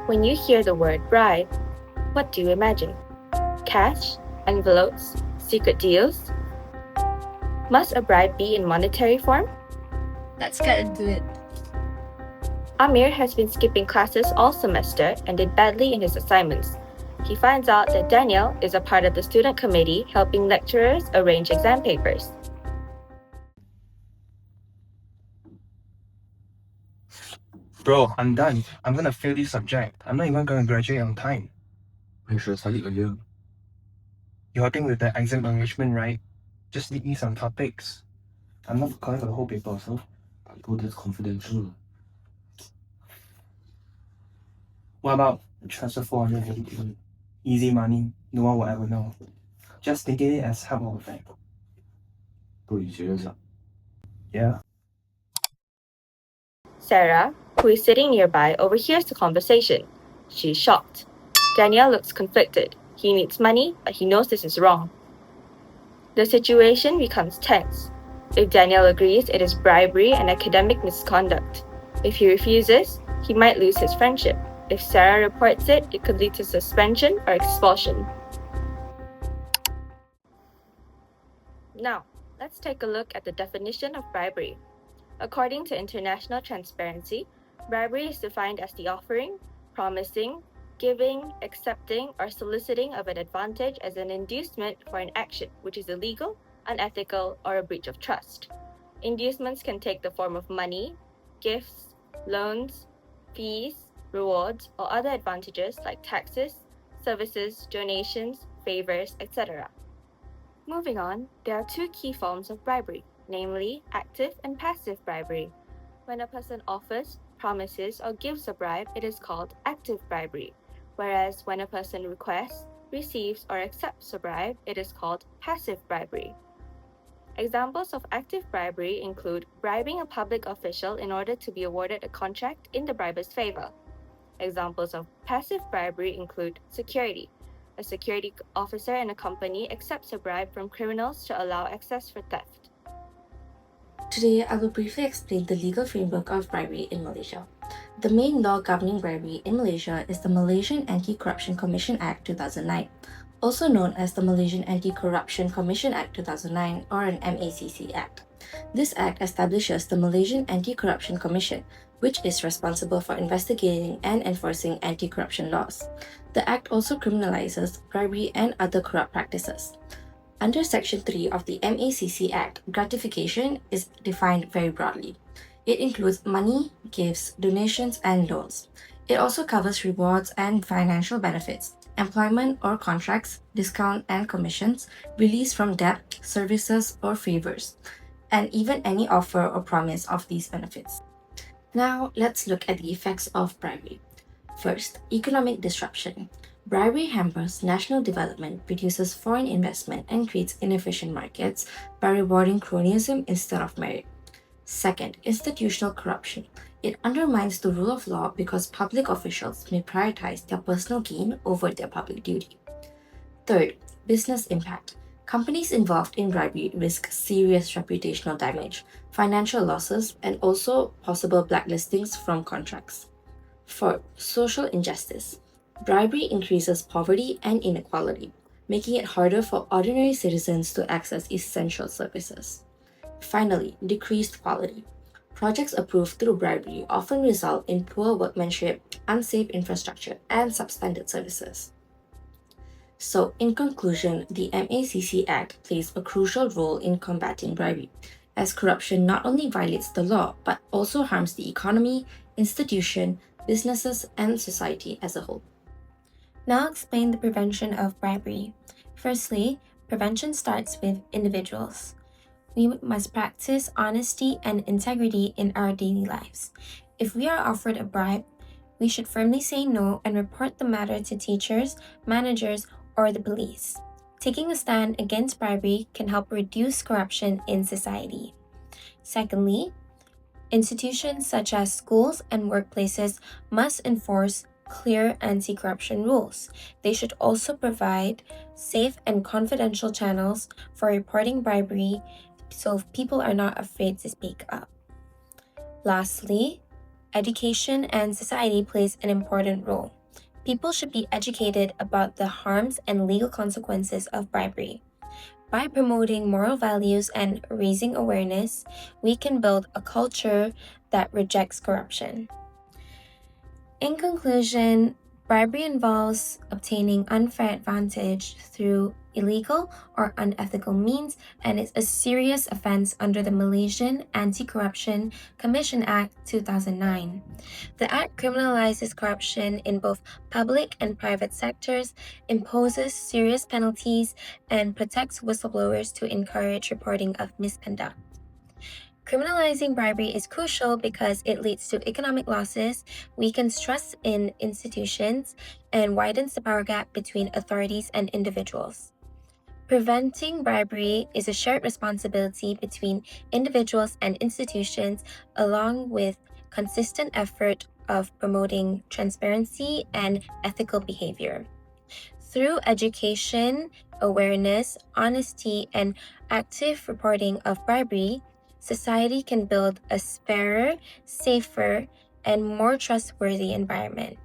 When you hear the word bribe, what do you imagine? Cash, envelopes, secret deals? Must a bribe be in monetary form? Let's get into it. Amir has been skipping classes all semester and did badly in his assignments. He finds out that Daniel is a part of the student committee helping lecturers arrange exam papers. Bro, I'm done. I'm gonna fail this subject. I'm not even gonna graduate on time. I should have studied earlier. You're helping with the exam arrangement, right? Just leave me some topics. I'm not calling for the whole paper, so. But bro, that's confidential. What about transfer 400? Easy money. No one will ever know. Just thinking it as help all the time. Bro, you serious? Yeah. Sarah, who is sitting nearby, overhears the conversation. She's shocked. Daniel looks conflicted. He needs money, but he knows this is wrong. The situation becomes tense. If Daniel agrees, it is bribery and academic misconduct. If he refuses, he might lose his friendship. If Sarah reports it, it could lead to suspension or expulsion. Now, let's take a look at the definition of bribery. According to International Transparency, bribery is defined as the offering, promising, giving, accepting, or soliciting of an advantage as an inducement for an action which is illegal, unethical, or a breach of trust. Inducements can take the form of money, gifts, loans, fees, rewards, or other advantages like taxes, services, donations, favors, etc. Moving on, there are two key forms of bribery, namely active and passive bribery. When a person offers, promises, or gives a bribe, it is called active bribery, whereas when a person requests, receives, or accepts a bribe, it is called passive bribery. Examples of active bribery include bribing a public official in order to be awarded a contract in the briber's favor. Examples of passive bribery include security. A security officer in a company accepts a bribe from criminals to allow access for theft. Today, I will briefly explain the legal framework of bribery in Malaysia. The main law governing bribery in Malaysia is the Malaysian Anti-Corruption Commission Act 2009, also known as the Malaysian Anti-Corruption Commission Act 2009 or an MACC Act. This act establishes the Malaysian Anti-Corruption Commission, which is responsible for investigating and enforcing anti-corruption laws. The act also criminalizes bribery and other corrupt practices. Under Section 3 of the MACC Act, gratification is defined very broadly. It includes money, gifts, donations, and loans. It also covers rewards and financial benefits, employment or contracts, discount and commissions, release from debt, services, or favors, and even any offer or promise of these benefits. Now, let's look at the effects of bribery. First, economic disruption. Bribery hampers national development, reduces foreign investment, and creates inefficient markets by rewarding cronyism instead of merit. Second, institutional corruption. It undermines the rule of law because public officials may prioritize their personal gain over their public duty. Third, business impact. Companies involved in bribery risk serious reputational damage, financial losses, and also possible blacklistings from contracts. Fourth, social injustice. Bribery increases poverty and inequality, making it harder for ordinary citizens to access essential services. Finally, decreased quality. Projects approved through bribery often result in poor workmanship, unsafe infrastructure, and substandard services. So, in conclusion, the MACC Act plays a crucial role in combating bribery, as corruption not only violates the law but also harms the economy, institution, businesses, and society as a whole. Now explain the prevention of bribery. Firstly, prevention starts with individuals. We must practice honesty and integrity in our daily lives. If we are offered a bribe, we should firmly say no and report the matter to teachers, managers, or the police. Taking a stand against bribery can help reduce corruption in society. Secondly, institutions such as schools and workplaces must enforce clear anti-corruption rules. They should also provide safe and confidential channels for reporting bribery so people are not afraid to speak up. Lastly, education and society plays an important role. People should be educated about the harms and legal consequences of bribery. By promoting moral values and raising awareness, we can build a culture that rejects corruption. In conclusion, bribery involves obtaining unfair advantage through illegal or unethical means and is a serious offense under the Malaysian Anti-Corruption Commission Act 2009. The act criminalizes corruption in both public and private sectors, imposes serious penalties, and protects whistleblowers to encourage reporting of misconduct. Criminalizing bribery is crucial because it leads to economic losses, weakens trust in institutions, and widens the power gap between authorities and individuals. Preventing bribery is a shared responsibility between individuals and institutions, along with consistent effort of promoting transparency and ethical behavior. Through education, awareness, honesty, and active reporting of bribery, society can build a fairer, safer, and more trustworthy environment.